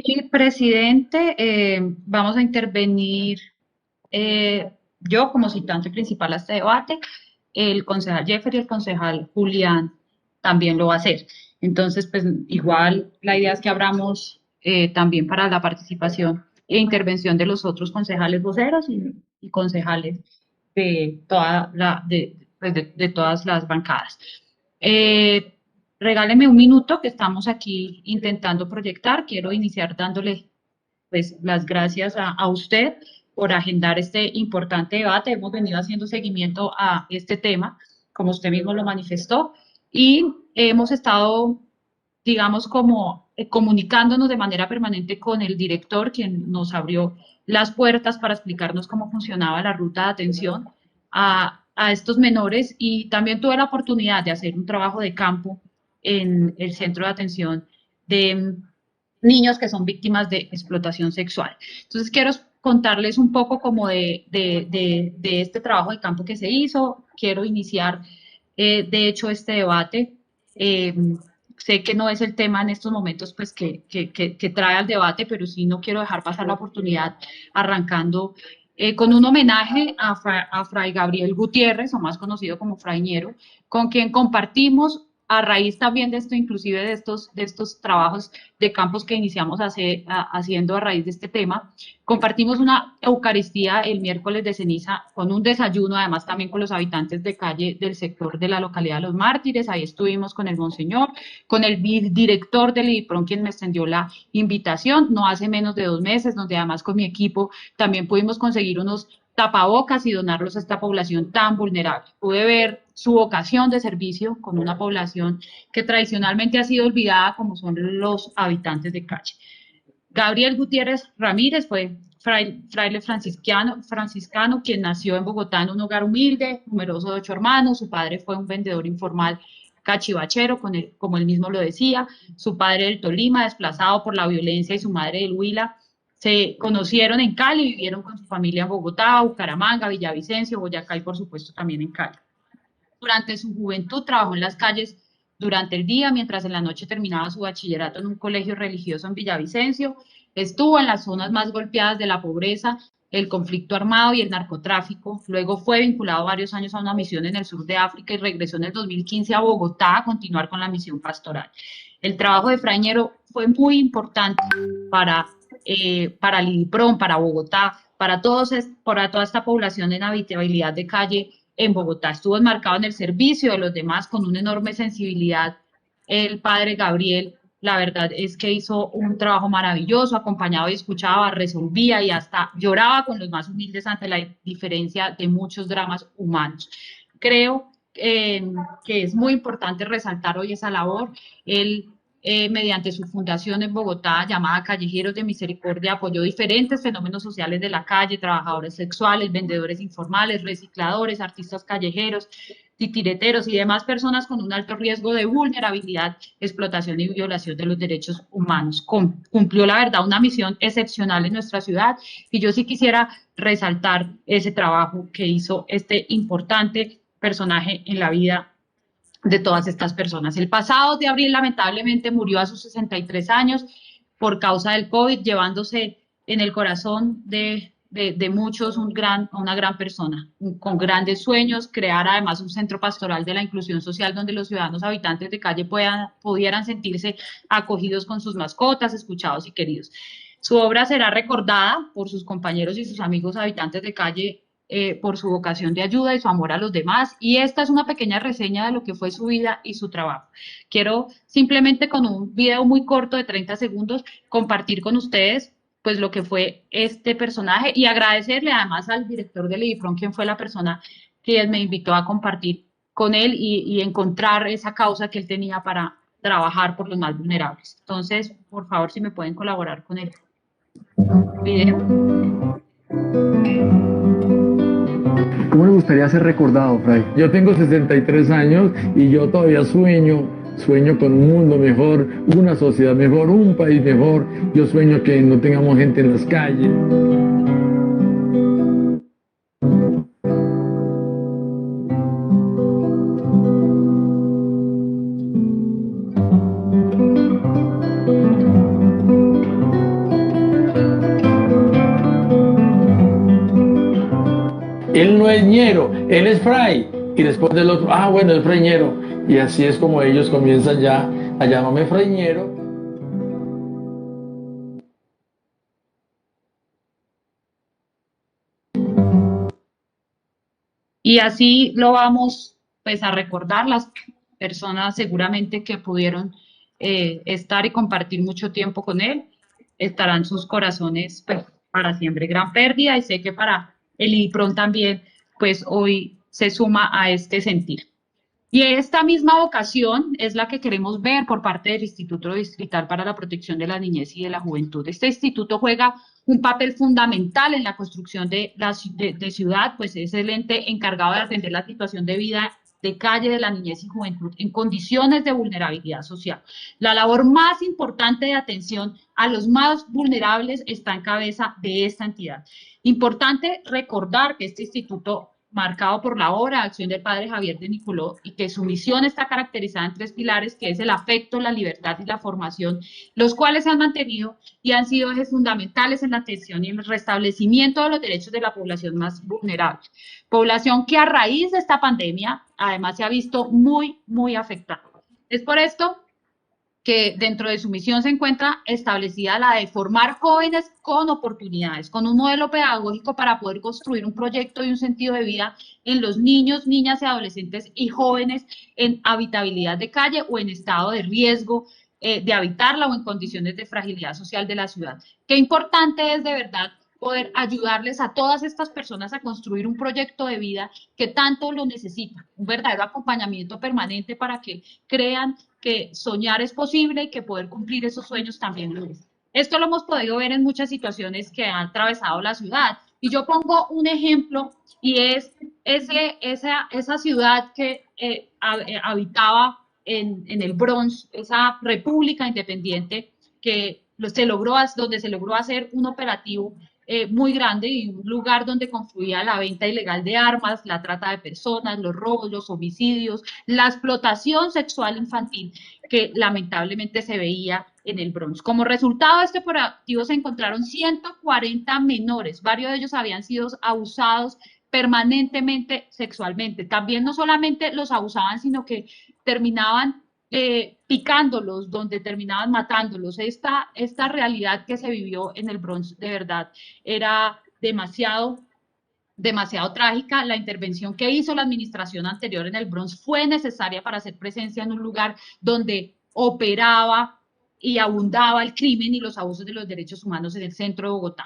Sí, presidente, vamos a intervenir yo como citante principal a este debate, el concejal Jeffery y el concejal Julián también lo va a hacer. Entonces, pues igual la idea es que abramos también para la participación e intervención de los otros concejales voceros y concejales de, pues, de todas las bancadas. Eh, Regáleme un minuto que estamos aquí intentando proyectar. Quiero iniciar dándole pues las gracias a usted por agendar este importante debate. Hemos venido haciendo seguimiento a este tema, como usted mismo lo manifestó, y hemos estado, digamos, como comunicándonos de manera permanente con el director, quien nos abrió las puertas para explicarnos cómo funcionaba la ruta de atención a estos menores, y también tuve la oportunidad de hacer un trabajo de campo en el centro de atención de niños que son víctimas de explotación sexual. Entonces quiero contarles un poco como de este trabajo de campo que se hizo. Quiero iniciar, de hecho, este debate. Eh, Sé que no es el tema en estos momentos pues que trae al debate, pero sí no quiero dejar pasar la oportunidad arrancando con un homenaje a Fray Gabriel Gutiérrez, o más conocido como Fray Ñero, con quien compartimos a raíz también de esto, inclusive de estos trabajos de campos que iniciamos haciendo a raíz de este tema. Compartimos una Eucaristía el miércoles de ceniza con un desayuno, además también con los habitantes de calle del sector de la localidad de Los Mártires. Ahí estuvimos con el Monseñor, con el director del IDIPRON, quien me extendió la invitación, no hace menos de 2 meses, donde además con mi equipo también pudimos conseguir unos tapabocas y donarlos a esta población tan vulnerable. Pude ver su vocación de servicio con una población que tradicionalmente ha sido olvidada, como son los habitantes de calle. Gabriel Gutiérrez Ramírez fue fraile franciscano, quien nació en Bogotá en un hogar humilde, numeroso de 8 hermanos. Su padre fue un vendedor informal cachivachero, como él mismo lo decía. Su padre del Tolima, desplazado por la violencia, y su madre del Huila, se conocieron en Cali y vivieron con su familia en Bogotá, Bucaramanga, Villavicencio, Boyacá y por supuesto también en Cali. Durante su juventud trabajó en las calles durante el día, mientras en la noche terminaba su bachillerato en un colegio religioso en Villavicencio. Estuvo en las zonas más golpeadas de la pobreza, el conflicto armado y el narcotráfico. Luego fue vinculado varios años a una misión en el sur de África y regresó en el 2015 a Bogotá a continuar con la misión pastoral. El trabajo de Fray Ñero fue muy importante para el IDIPRON, para Bogotá, para toda esta población en habitabilidad de calle en Bogotá. Estuvo enmarcado en el servicio de los demás con una enorme sensibilidad. El padre Gabriel, la verdad es que hizo un trabajo maravilloso, acompañaba y escuchaba, resolvía y hasta lloraba con los más humildes ante la diferencia de muchos dramas humanos. Creo que es muy importante resaltar hoy esa labor. Él mediante su fundación en Bogotá llamada Callejeros de Misericordia, apoyó diferentes fenómenos sociales de la calle: trabajadores sexuales, vendedores informales, recicladores, artistas callejeros, titireteros y demás personas con un alto riesgo de vulnerabilidad, explotación y violación de los derechos humanos. Cumplió, la verdad, una misión excepcional en nuestra ciudad, y yo sí quisiera resaltar ese trabajo que hizo este importante personaje en la vida de todas estas personas. El pasado de abril lamentablemente murió a sus 63 años por causa del COVID, llevándose en el corazón de muchos una gran persona, con grandes sueños, crear además un centro pastoral de la inclusión social donde los ciudadanos habitantes de calle pudieran sentirse acogidos con sus mascotas, escuchados y queridos. Su obra será recordada por sus compañeros y sus amigos habitantes de calle por su vocación de ayuda y su amor a los demás. Y esta es una pequeña reseña de lo que fue su vida y su trabajo. Quiero simplemente, con un video muy corto de 30 segundos, compartir con ustedes pues lo que fue este personaje, y agradecerle además al director del IDIPRON, quien fue la persona que me invitó a compartir con él y encontrar esa causa que él tenía para trabajar por los más vulnerables. Entonces, por favor, si me pueden colaborar con el video. ¿Cómo le gustaría ser recordado, Fray? Yo tengo 63 años y yo todavía sueño con un mundo mejor, una sociedad mejor, un país mejor. Yo sueño que no tengamos gente en las calles. no es ñero, él es fray. Y después del otro, ah, bueno, es fraiñero. Y así es como ellos comienzan ya a llamarme fraiñero. Y así lo vamos pues a recordar las personas seguramente que pudieron estar y compartir mucho tiempo con él, estarán sus corazones pues para siempre gran pérdida y sé que para el IPRON también pues hoy se suma a este sentir. Y esta misma vocación es la que queremos ver por parte del Instituto Distrital para la Protección de la Niñez y de la Juventud. Este instituto juega un papel fundamental en la construcción de la de ciudad, pues es el ente encargado de atender la situación de vida de calle de la niñez y juventud en condiciones de vulnerabilidad social. La labor más importante de atención a los más vulnerables está en cabeza de esta entidad. Importante recordar que este instituto marcado por la obra de acción del padre Javier de Nicoló y que su misión está caracterizada en tres pilares, que es el afecto, la libertad y la formación, los cuales se han mantenido y han sido ejes fundamentales en la atención y el restablecimiento de los derechos de la población más vulnerable. Población que a raíz de esta pandemia, además, se ha visto muy afectada. Es por esto que dentro de su misión se encuentra establecida la de formar jóvenes con oportunidades, con un modelo pedagógico para poder construir un proyecto y un sentido de vida en los niños, niñas y adolescentes y jóvenes en habitabilidad de calle o en estado de riesgo de habitarla o en condiciones de fragilidad social de la ciudad. Qué importante es de verdad poder ayudarles a todas estas personas a construir un proyecto de vida que tanto lo necesitan, un verdadero acompañamiento permanente para que crean que soñar es posible y que poder cumplir esos sueños también lo es. Esto lo hemos podido ver en muchas situaciones que han atravesado la ciudad. Y yo pongo un ejemplo y es esa ciudad que habitaba en el Bronx, esa república independiente que se logró, donde se logró hacer un operativo muy grande y un lugar donde confluía la venta ilegal de armas, la trata de personas, los robos, los homicidios, la explotación sexual infantil que lamentablemente se veía en el Bronx. Como resultado de este operativo se encontraron 140 menores, varios de ellos habían sido abusados permanentemente sexualmente. También no solamente los abusaban, sino que terminaban picándolos, donde terminaban matándolos. Esta realidad que se vivió en el Bronx de verdad era demasiado trágica. La intervención que hizo la administración anterior en el Bronx fue necesaria para hacer presencia en un lugar donde operaba y abundaba el crimen y los abusos de los derechos humanos en el centro de Bogotá.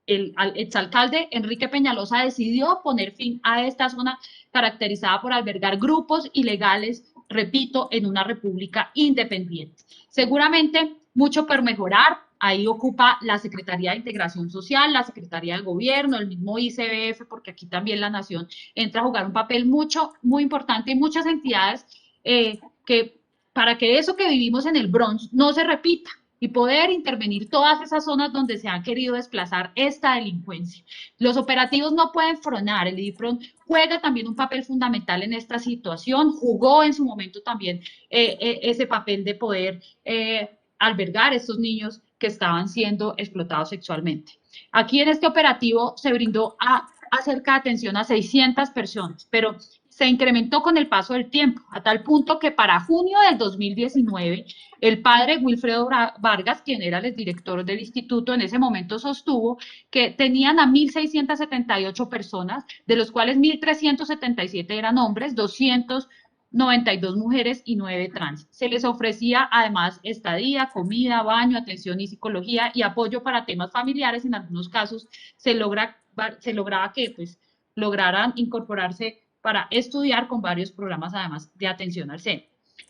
El exalcalde Enrique Peñalosa decidió poner fin a esta zona caracterizada por albergar grupos ilegales, repito, en una república independiente. Seguramente mucho por mejorar, ahí ocupa la Secretaría de Integración Social, la Secretaría de Gobierno, el mismo ICBF, porque aquí también la Nación entra a jugar un papel muy importante y muchas entidades que para que eso que vivimos en el Bronx no se repita y poder intervenir todas esas zonas donde se han querido desplazar esta delincuencia. Los operativos no pueden frenar, el IDIPRON juega también un papel fundamental en esta situación, jugó en su momento también ese papel de poder albergar a estos niños que estaban siendo explotados sexualmente. Aquí en este operativo se brindó acerca de atención a 600 personas, pero se incrementó con el paso del tiempo, a tal punto que para junio del 2019, el padre Wilfredo Vargas, quien era el director del instituto, en ese momento sostuvo que tenían a 1.678 personas, de los cuales 1.377 eran hombres, 292 mujeres y 9 trans. Se les ofrecía además estadía, comida, baño, atención y psicología y apoyo para temas familiares. En algunos casos se lograba que pues lograran incorporarse para estudiar con varios programas además de atención al seno.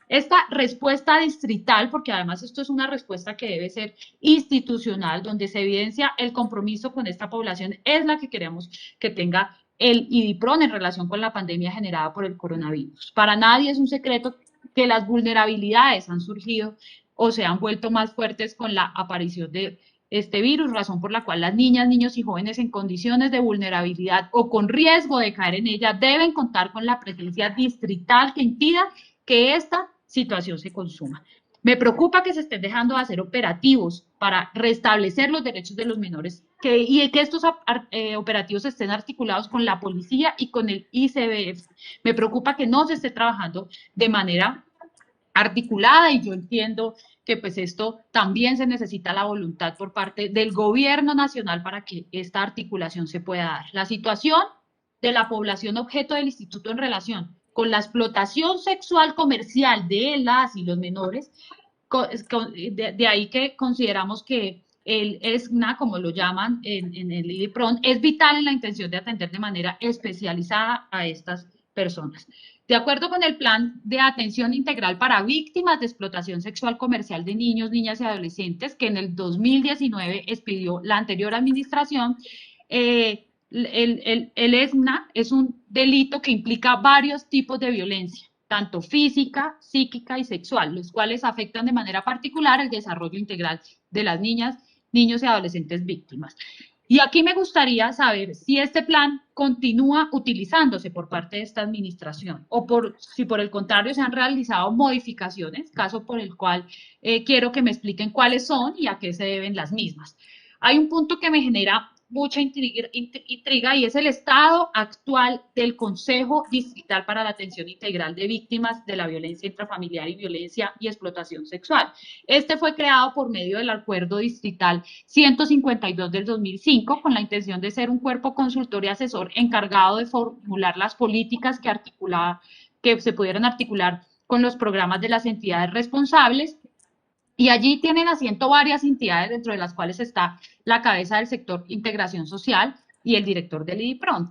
Esta respuesta distrital, porque además esto es una respuesta que debe ser institucional, donde se evidencia el compromiso con esta población, es la que queremos que tenga el IDIPRON en relación con la pandemia generada por el coronavirus. Para nadie es un secreto que las vulnerabilidades han surgido o se han vuelto más fuertes con la aparición de este virus, razón por la cual las niñas, niños y jóvenes en condiciones de vulnerabilidad o con riesgo de caer en ella deben contar con la presencia distrital que impida que esta situación se consuma. Me preocupa que se estén dejando de hacer operativos para restablecer los derechos de los menores y que estos operativos estén articulados con la policía y con el ICBF. Me preocupa que no se esté trabajando de manera articulada y yo entiendo que pues esto también se necesita la voluntad por parte del gobierno nacional para que esta articulación se pueda dar. La situación de la población objeto del instituto en relación con la explotación sexual comercial de las y los menores, de ahí que consideramos que el ESNA, como lo llaman en el IDIPRON, es vital en la intención de atender de manera especializada a estas personas. De acuerdo con el Plan de Atención Integral para Víctimas de Explotación Sexual Comercial de Niños, Niñas y Adolescentes, que en el 2019 expidió la anterior administración, el ESNA es un delito que implica varios tipos de violencia, tanto física, psíquica y sexual, los cuales afectan de manera particular el desarrollo integral de las niñas, niños y adolescentes víctimas. Y aquí me gustaría saber si este plan continúa utilizándose por parte de esta administración o si por el contrario se han realizado modificaciones, caso por el cual quiero que me expliquen cuáles son y a qué se deben las mismas. Hay un punto que me genera mucha intriga y es el estado actual del Consejo Distrital para la Atención Integral de Víctimas de la Violencia Intrafamiliar y Violencia y Explotación Sexual. Este fue creado por medio del Acuerdo Distrital 152 del 2005 con la intención de ser un cuerpo consultor y asesor encargado de formular las políticas que se pudieran articular con los programas de las entidades responsables. Y allí tienen asiento varias entidades, dentro de las cuales está la cabeza del sector integración social y el director del IDIPRON.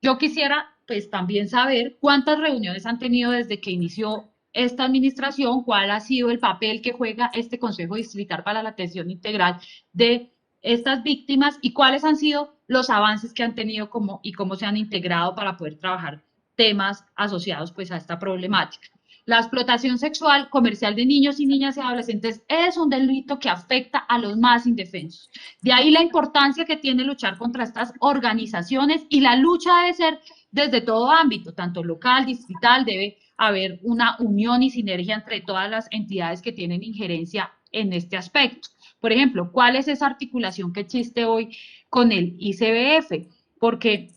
Yo quisiera, pues, también saber cuántas reuniones han tenido desde que inició esta administración, cuál ha sido el papel que juega este Consejo Distrital para la Atención Integral de estas víctimas y cuáles han sido los avances que han tenido y cómo se han integrado para poder trabajar temas asociados pues a esta problemática. La explotación sexual comercial de niños y niñas y adolescentes es un delito que afecta a los más indefensos. De ahí la importancia que tiene luchar contra estas organizaciones y la lucha debe ser desde todo ámbito, tanto local, distrital, debe haber una unión y sinergia entre todas las entidades que tienen injerencia en este aspecto. Por ejemplo, ¿cuál es esa articulación que existe hoy con el ICBF? Porque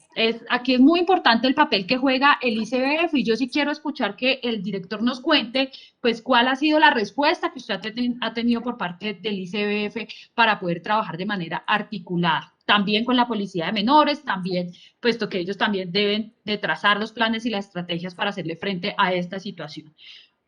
aquí es muy importante el papel que juega el ICBF y yo sí quiero escuchar que el director nos cuente pues cuál ha sido la respuesta que usted ha tenido por parte del ICBF para poder trabajar de manera articulada. También con la policía de menores, también, puesto que ellos también deben de trazar los planes y las estrategias para hacerle frente a esta situación.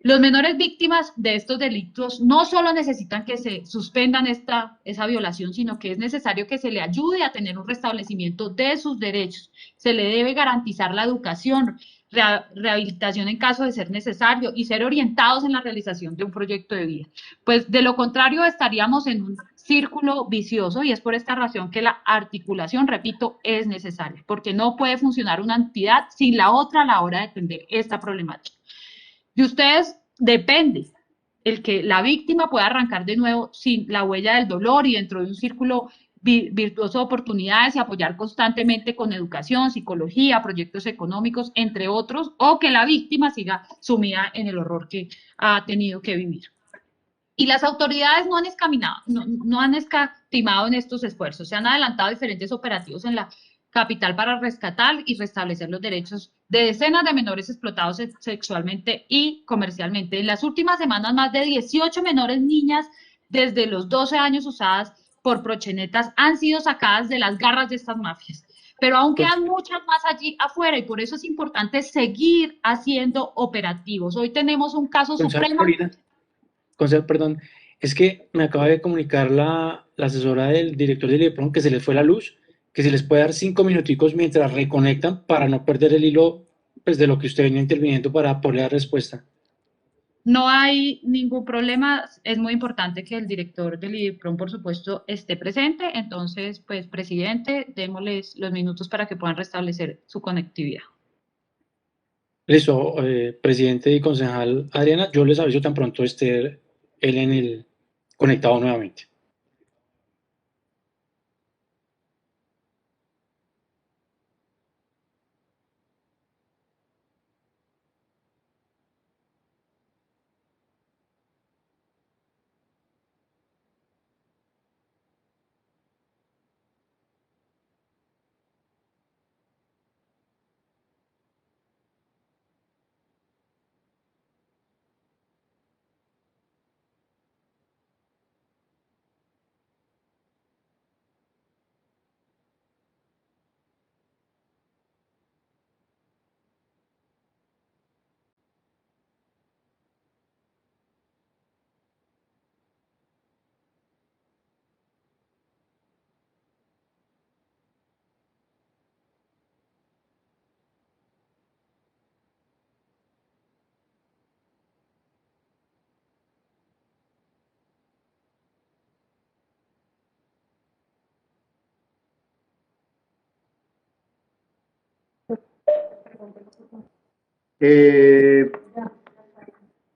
Los menores víctimas de estos delitos no solo necesitan que se suspendan esa violación, sino que es necesario que se le ayude a tener un restablecimiento de sus derechos. Se le debe garantizar la educación, rehabilitación en caso de ser necesario y ser orientados en la realización de un proyecto de vida. Pues de lo contrario estaríamos en un círculo vicioso y es por esta razón que la articulación, repito, es necesaria, porque no puede funcionar una entidad sin la otra a la hora de atender esta problemática. De ustedes depende el que la víctima pueda arrancar de nuevo sin la huella del dolor y dentro de un círculo virtuoso de oportunidades y apoyar constantemente con educación, psicología, proyectos económicos, entre otros, o que la víctima siga sumida en el horror que ha tenido que vivir. Y las autoridades no han escatimado en estos esfuerzos. Se han adelantado diferentes operativos en la capital para rescatar y restablecer los derechos de decenas de menores explotados sexualmente y comercialmente. En las últimas semanas, más de 18 menores niñas desde los 12 años usadas por proxenetas han sido sacadas de las garras de estas mafias. Pero aún quedan muchas más allí afuera y por eso es importante seguir haciendo operativos. Hoy tenemos un caso supremo. Perdón, es que me acaba de comunicar la asesora del director del IDIPRON que se les fue la luz, que se les puede dar 5 minuticos mientras reconectan para no perder el hilo pues, de lo que usted venía interviniendo para poder dar respuesta. No hay ningún problema, es muy importante que el director del IDIPRON, por supuesto, esté presente, entonces, pues, presidente, démosles los minutos para que puedan restablecer su conectividad. Listo, presidente y concejal Adriana, yo les aviso tan pronto esté él en el conectado nuevamente.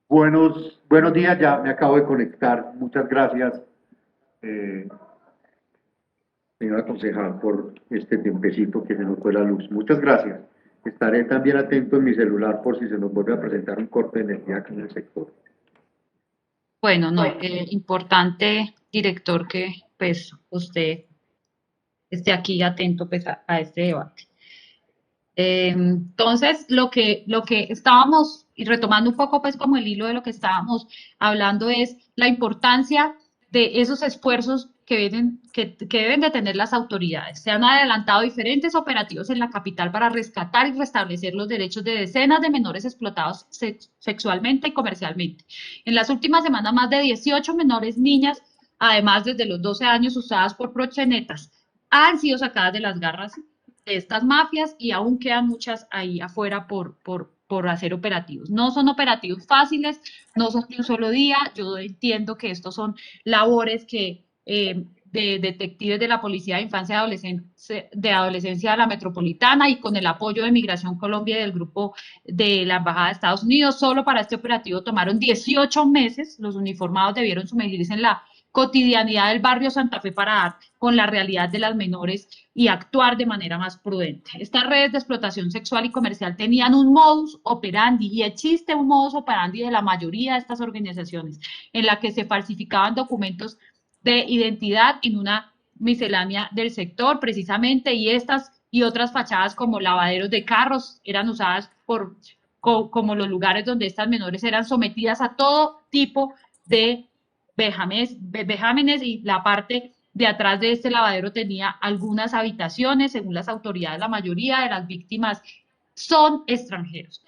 Buenos días, ya me acabo de conectar. Muchas gracias, eh, señora concejal, por este tiempecito que se nos fue la luz. Muchas gracias. Estaré también atento en mi celular por si se nos vuelve a presentar un corte de energía aquí en el sector. Bueno, no, importante, director, que pues usted esté aquí atento pues a este debate. Entonces, lo que estábamos, y retomando un poco pues como el hilo de lo que estábamos hablando, es la importancia de esos esfuerzos que deben de tener las autoridades. Se han adelantado diferentes operativos en la capital para rescatar y restablecer los derechos de decenas de menores explotados sexualmente y comercialmente. En las últimas semanas, más de 18 menores niñas, además desde los 12 años, usadas por proxenetas, han sido sacadas de las garras de estas mafias y aún quedan muchas ahí afuera por hacer operativos. No son operativos fáciles, no son de un solo día. Yo entiendo que estos son labores que de detectives de la Policía de Infancia y Adolescencia de la Metropolitana y con el apoyo de Migración Colombia y del grupo de la Embajada de Estados Unidos, solo para este operativo tomaron 18 meses. Los uniformados debieron sumergirse en la cotidianidad del barrio Santa Fe para dar con la realidad de las menores y actuar de manera más prudente. Estas redes de explotación sexual y comercial tenían un modus operandi, y existe un modus operandi de la mayoría de estas organizaciones, en la que se falsificaban documentos de identidad en una miscelánea del sector, precisamente, y estas y otras fachadas como lavaderos de carros eran usadas como los lugares donde estas menores eran sometidas a todo tipo de vejámenes, y la parte de atrás de este lavadero tenía algunas habitaciones. Según las autoridades, la mayoría de las víctimas son extranjeros.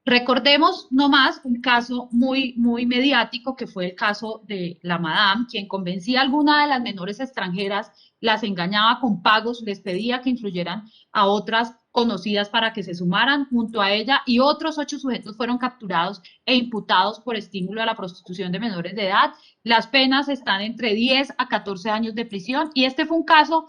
Recordemos nomás un caso muy mediático, que fue el caso de la Madame, quien convencía a alguna de las menores extranjeras, las engañaba con pagos, les pedía que influyeran a otras conocidas para que se sumaran junto a ella, y otros 8 sujetos fueron capturados e imputados por estímulo a la prostitución de menores de edad. Las penas están entre 10 a 14 años de prisión, y este fue un caso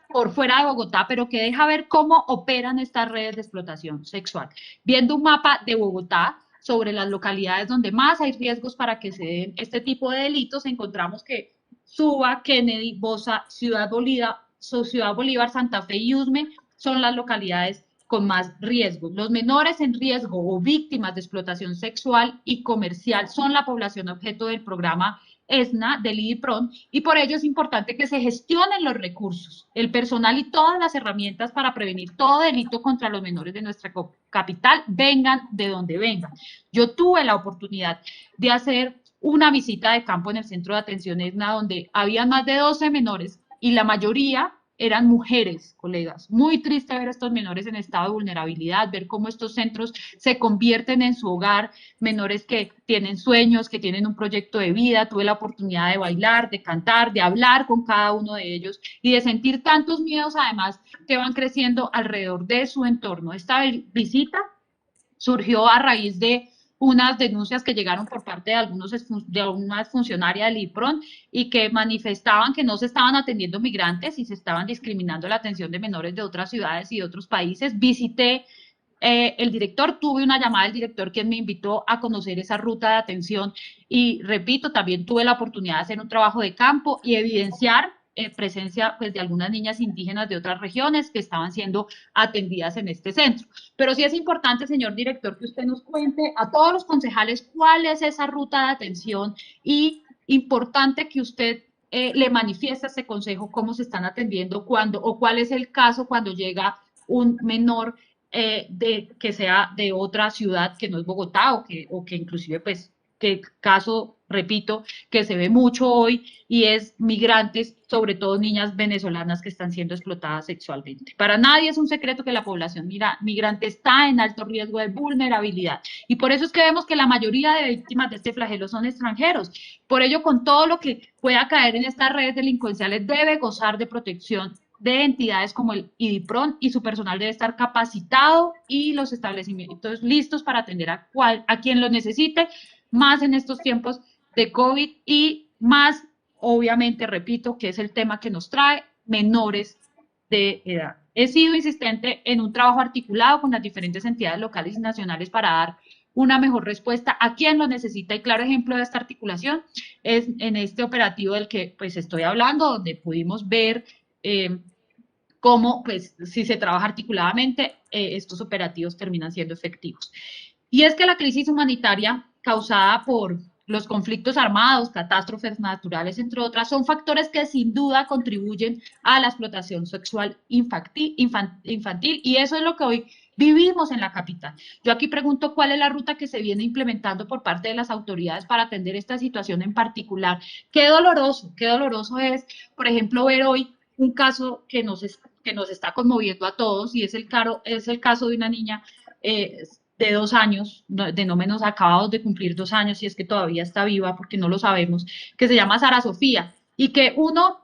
por fuera de Bogotá, pero que deja ver cómo operan estas redes de explotación sexual. Viendo un mapa de Bogotá sobre las localidades donde más hay riesgos para que se den este tipo de delitos, encontramos que Suba, Kennedy, Bosa, Ciudad Bolívar, Santa Fe y Usme son las localidades con más riesgos. Los menores en riesgo o víctimas de explotación sexual y comercial son la población objeto del programa ESNA del IDIPRON, y por ello es importante que se gestionen los recursos, el personal y todas las herramientas para prevenir todo delito contra los menores de nuestra capital, vengan de donde vengan. Yo tuve la oportunidad de hacer una visita de campo en el centro de atención ESNA, donde había más de 12 menores y la mayoría eran mujeres, colegas. Muy triste ver a estos menores en estado de vulnerabilidad, ver cómo estos centros se convierten en su hogar, menores que tienen sueños, que tienen un proyecto de vida. Tuve la oportunidad de bailar, de cantar, de hablar con cada uno de ellos y de sentir tantos miedos, además, que van creciendo alrededor de su entorno. Esta visita surgió a raíz de unas denuncias que llegaron por parte de algunas funcionarias del IPRON, y que manifestaban que no se estaban atendiendo migrantes y se estaban discriminando la atención de menores de otras ciudades y de otros países. Visité el director, tuve una llamada del director, quien me invitó a conocer esa ruta de atención, y repito, también tuve la oportunidad de hacer un trabajo de campo y evidenciar presencia pues, de algunas niñas indígenas de otras regiones que estaban siendo atendidas en este centro. Pero sí es importante, señor director, que usted nos cuente a todos los concejales cuál es esa ruta de atención, y importante que usted le manifieste a este consejo cómo se están atendiendo o cuál es el caso cuando llega un menor que sea de otra ciudad que no es Bogotá, o que inclusive pues que caso, repito, que se ve mucho hoy, y es migrantes, sobre todo niñas venezolanas que están siendo explotadas sexualmente. Para nadie es un secreto que la población migrante está en alto riesgo de vulnerabilidad, y por eso es que vemos que la mayoría de víctimas de este flagelo son extranjeros. Por ello, con todo lo que pueda caer en estas redes delincuenciales, debe gozar de protección de entidades como el IDIPRON, y su personal debe estar capacitado y los establecimientos listos para atender a quien lo necesite, más en estos tiempos de COVID, y más, obviamente, repito, que es el tema que nos trae, menores de edad. He sido insistente en un trabajo articulado con las diferentes entidades locales y nacionales para dar una mejor respuesta a quien lo necesita, y claro ejemplo de esta articulación es en este operativo del que pues estoy hablando, donde pudimos ver cómo pues si se trabaja articuladamente estos operativos terminan siendo efectivos. Y es que la crisis humanitaria causada por los conflictos armados, catástrofes naturales, entre otras, son factores que sin duda contribuyen a la explotación sexual infantil, y eso es lo que hoy vivimos en la capital. Yo aquí pregunto cuál es la ruta que se viene implementando por parte de las autoridades para atender esta situación en particular. Qué doloroso es, por ejemplo, ver hoy un caso que nos está conmoviendo a todos, y es el caso de una niña de 2 años, de no menos acabados de cumplir 2 años, si es que todavía está viva, porque no lo sabemos, que se llama Sara Sofía, y que uno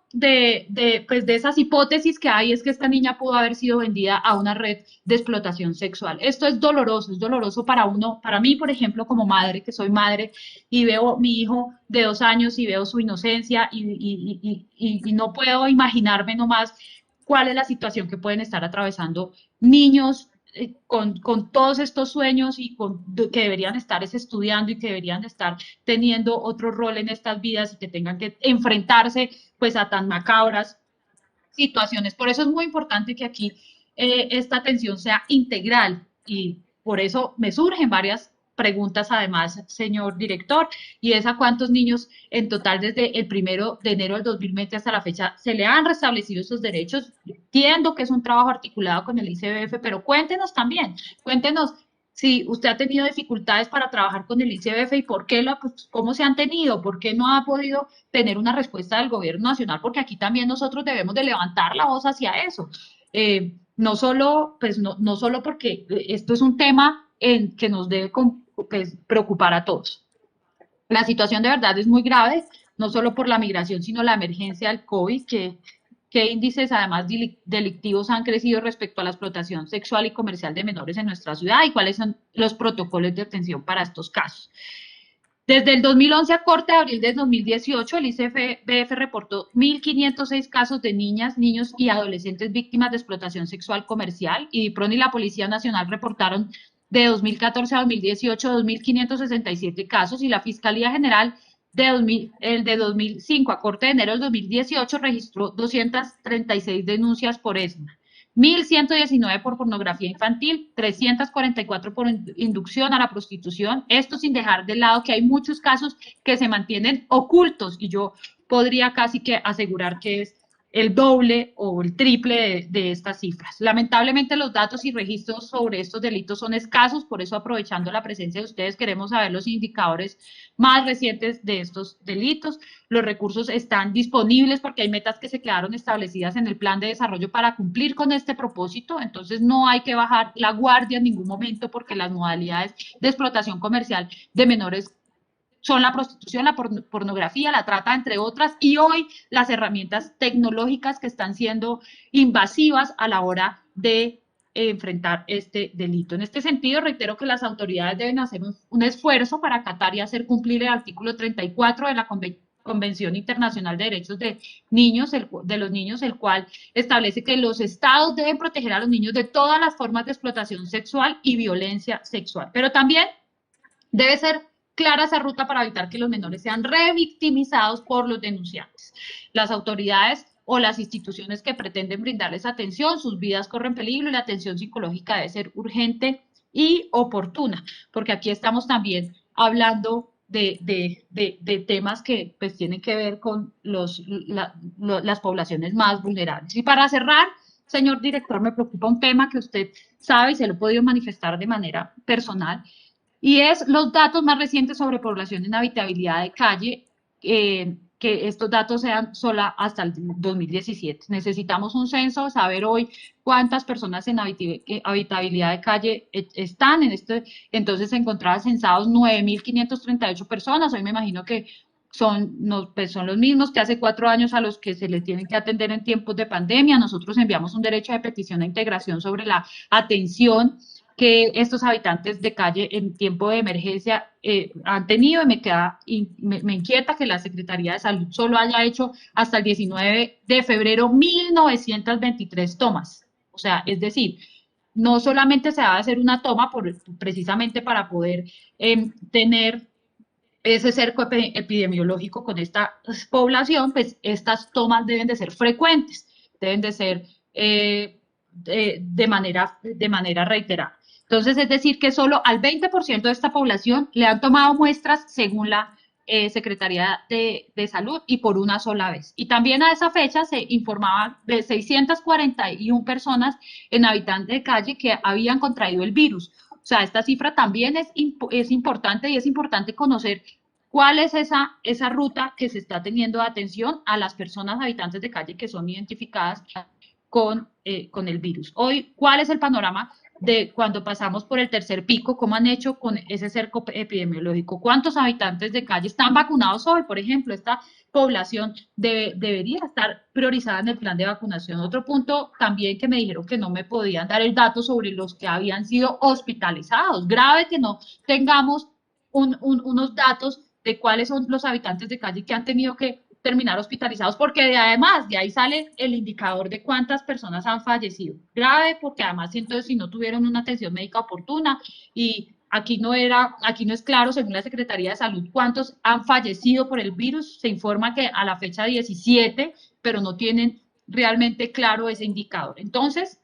pues de esas hipótesis que hay es que esta niña pudo haber sido vendida a una red de explotación sexual. Esto es doloroso para uno, para mí, por ejemplo, como madre, que soy madre, y veo mi hijo de 2 años y veo su inocencia, y no puedo imaginarme nomás cuál es la situación que pueden estar atravesando niños con todos estos sueños y que deberían estar estudiando y que deberían estar teniendo otro rol en estas vidas y que tengan que enfrentarse pues a tan macabras situaciones. Por eso es muy importante que aquí esta atención sea integral, y por eso me surgen varias preguntas además, señor director, y es a cuántos niños en total desde el 1 de enero del 2020 hasta la fecha se le han restablecido esos derechos. Entiendo que es un trabajo articulado con el ICBF, pero cuéntenos también, cuéntenos si usted ha tenido dificultades para trabajar con el ICBF y por qué, pues, cómo se han tenido, por qué no ha podido tener una respuesta del gobierno nacional, porque aquí también nosotros debemos de levantar la voz hacia eso. No solo porque esto es un tema que nos debe pues, preocupar a todos. La situación de verdad es muy grave, no solo por la migración, sino la emergencia del COVID, qué índices además delictivos han crecido respecto a la explotación sexual y comercial de menores en nuestra ciudad, y cuáles son los protocolos de atención para estos casos. Desde el 2011 a corte de abril del 2018, el ICBF reportó 1.506 casos de niñas, niños y adolescentes víctimas de explotación sexual comercial, y DIPRON y la Policía Nacional reportaron de 2014 a 2018 2.567 casos, y la Fiscalía General el de 2005 a corte de enero del 2018 registró 236 denuncias por ESMA, 1.119 por pornografía infantil, 344 por inducción a la prostitución, esto sin dejar de lado que hay muchos casos que se mantienen ocultos, y yo podría casi que asegurar que es el doble o el triple de estas cifras. Lamentablemente los datos y registros sobre estos delitos son escasos, por eso, aprovechando la presencia de ustedes, queremos saber los indicadores más recientes de estos delitos. Los recursos están disponibles porque hay metas que se quedaron establecidas en el plan de desarrollo para cumplir con este propósito, entonces no hay que bajar la guardia en ningún momento, porque las modalidades de explotación comercial de menores son la prostitución, la pornografía, la trata, entre otras, y hoy las herramientas tecnológicas que están siendo invasivas a la hora de enfrentar este delito. En este sentido, reitero que las autoridades deben hacer un esfuerzo para acatar y hacer cumplir el artículo 34 de la Convención Internacional de Derechos de los Niños, el cual establece que los estados deben proteger a los niños de todas las formas de explotación sexual y violencia sexual, pero también debe ser clara esa ruta para evitar que los menores sean revictimizados por los denunciantes. Las autoridades o las instituciones que pretenden brindarles atención, sus vidas corren peligro, y la atención psicológica debe ser urgente y oportuna, porque aquí estamos también hablando de temas que pues tienen que ver con las poblaciones más vulnerables. Y para cerrar, señor director, me preocupa un tema que usted sabe y se lo he podido manifestar de manera personal, y es los datos más recientes sobre población en habitabilidad de calle, que estos datos sean solo hasta el 2017. Necesitamos un censo, saber hoy cuántas personas en habitabilidad de calle están. Entonces se encontraban censados 9.538 personas, hoy me imagino que son los mismos que hace 4 años a los que se les tienen que atender en tiempos de pandemia. Nosotros enviamos un derecho de petición a integración sobre la atención que estos habitantes de calle en tiempo de emergencia han tenido, y me inquieta que la Secretaría de Salud solo haya hecho hasta el 19 de febrero 1.923 tomas. O sea, es decir, no solamente se va a hacer una toma precisamente para poder tener ese cerco epidemiológico con esta población, pues estas tomas deben de ser frecuentes, deben de ser de manera reiterada. Entonces, es decir, que solo al 20% de esta población le han tomado muestras según la Secretaría de Salud y por una sola vez. Y también a esa fecha se informaba de 641 personas en habitantes de calle que habían contraído el virus. O sea, esta cifra también es importante y es importante conocer cuál es esa ruta que se está teniendo de atención a las personas habitantes de calle que son identificadas con el virus. Hoy, ¿cuál es el panorama de cuando pasamos por el tercer pico? ¿Cómo han hecho con ese cerco epidemiológico? ¿Cuántos habitantes de calle están vacunados hoy? Por ejemplo, esta población debería estar priorizada en el plan de vacunación. Otro punto también que me dijeron que no me podían dar el dato sobre los que habían sido hospitalizados. Grave que no tengamos unos datos de cuáles son los habitantes de calle que han tenido que terminar hospitalizados, porque además de ahí sale el indicador de cuántas personas han fallecido. Grave, porque además entonces si no tuvieron una atención médica oportuna y aquí no es claro, según la Secretaría de Salud, cuántos han fallecido por el virus. Se informa que a la fecha 17, pero no tienen realmente claro ese indicador. Entonces,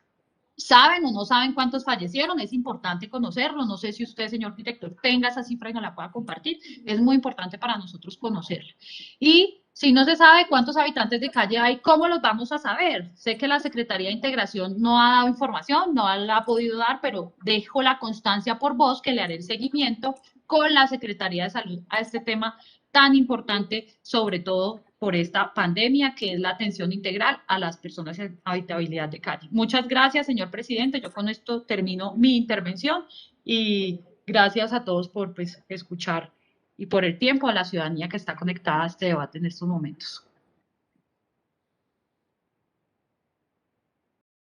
¿saben o no saben cuántos fallecieron? Es importante conocerlo. No sé si usted, señor director, tenga esa cifra y nos la pueda compartir. Es muy importante para nosotros conocerla. Y si no se sabe cuántos habitantes de calle hay, ¿cómo los vamos a saber? Sé que la Secretaría de Integración no ha dado información, no la ha podido dar, pero dejo la constancia por voz que le haré el seguimiento con la Secretaría de Salud a este tema tan importante, sobre todo por esta pandemia, que es la atención integral a las personas en habitabilidad de calle. Muchas gracias, señor presidente. Yo con esto termino mi intervención y gracias a todos por escuchar y por el tiempo, a la ciudadanía que está conectada a este debate en estos momentos.